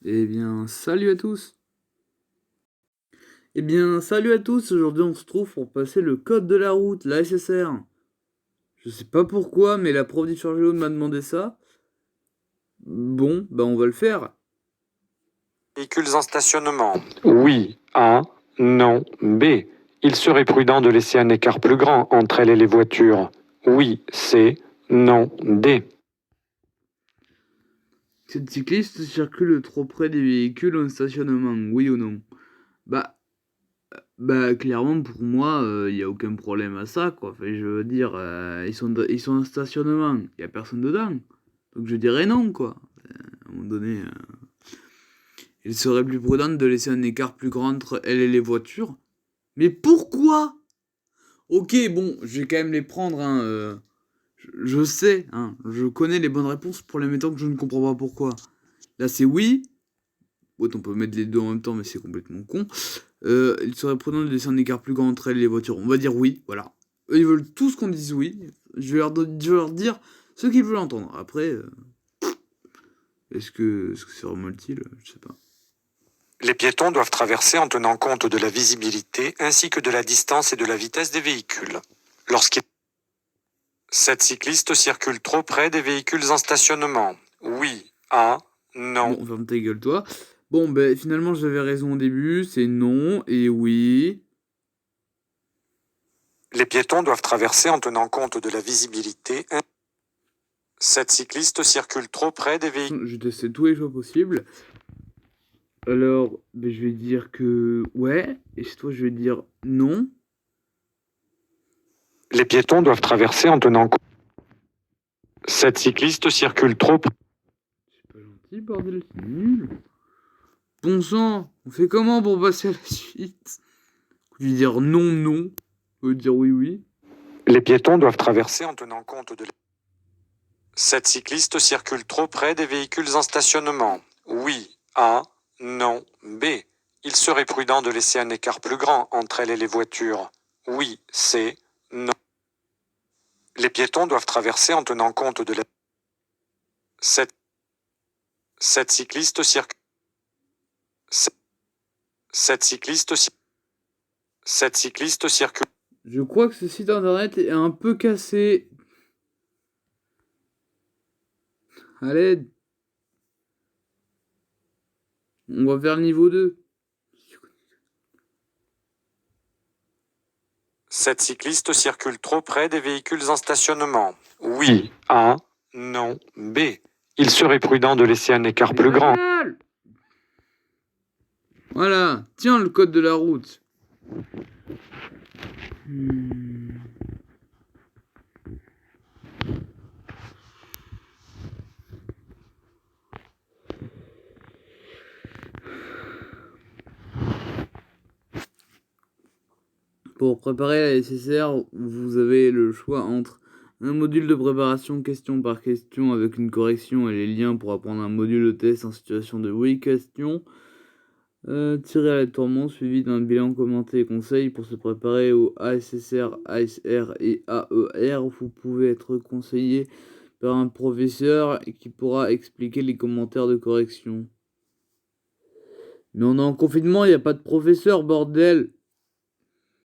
Eh bien, salut à tous! Eh bien, salut à tous! Aujourd'hui, on se trouve pour passer le code de la route, la SSR. Je sais pas pourquoi, mais la prof d'histoire géo m'a demandé ça. Bon, bah on va le faire. Véhicules en stationnement. Oui. A. Non. B. Il serait prudent de laisser un écart plus grand entre elles et les voitures. Oui. C. Non. D. Cette cycliste circule trop près des véhicules en stationnement, oui ou non? Bah, clairement, pour moi, y a aucun problème à ça, quoi. Enfin, je veux dire, ils sont en stationnement, y a personne dedans. Donc je dirais non, quoi. À un moment donné... Il serait plus prudent de laisser un écart plus grand entre elle et les voitures. Mais pourquoi? Ok, bon, je vais quand même les prendre, hein, je sais, hein, je connais les bonnes réponses pour les mettants que je ne comprends pas pourquoi. Là, c'est oui. Ouais, on peut mettre les deux en même temps, mais c'est complètement con. Il serait prudent de laisser un écart plus grand entre elle et les voitures. On va dire oui, voilà. Eux, ils veulent tous qu'on dise oui. Je vais leur dire ce qu'ils veulent entendre. Après, est-ce que c'est vraiment utile? Je sais pas. Les piétons doivent traverser en tenant compte de la visibilité ainsi que de la distance et de la vitesse des véhicules. Cette cycliste circule trop près des véhicules en stationnement. Oui. A. Non. Bon, ferme ta gueule, toi. Bon, ben finalement, j'avais raison au début. C'est non et oui. Les piétons doivent traverser en tenant compte de la visibilité. Cette cycliste circule trop près des véhicules. Je testais tous les choix possibles. Alors, ben, je vais dire que ouais. Et chez toi, je vais dire non. Les piétons doivent traverser en tenant compte. Cette cycliste circule trop près. C'est pas gentil, bordel. C'est nul. Bon sang, on fait comment pour passer à la suite? Je vais dire non, non. Je vais dire oui, oui. Les piétons doivent traverser en tenant compte de. Cette cycliste circule trop près des véhicules en stationnement. Oui. A. Non. B. Il serait prudent de laisser un écart plus grand entre elle et les voitures. Oui. C. Non. Les piétons doivent traverser en tenant compte de la. Cette cycliste circule. Cette cycliste circule. Je crois que ce site internet est un peu cassé. À l'aide. On va vers le niveau 2. Cette cycliste circule trop près des véhicules en stationnement. Oui. A. Non. B. Il serait prudent de laisser un écart plus grand. Voilà, tiens le code de la route. Pour préparer la SSR, vous avez le choix entre un module de préparation question par question avec une correction et les liens pour apprendre un module de test en situation de oui question, tiré aléatoirement suivi d'un bilan commenté et conseil pour se préparer au ASSR, ASR et AER. Vous pouvez être conseillé par un professeur qui pourra expliquer les commentaires de correction. Mais on est en confinement, il n'y a pas de professeur, bordel!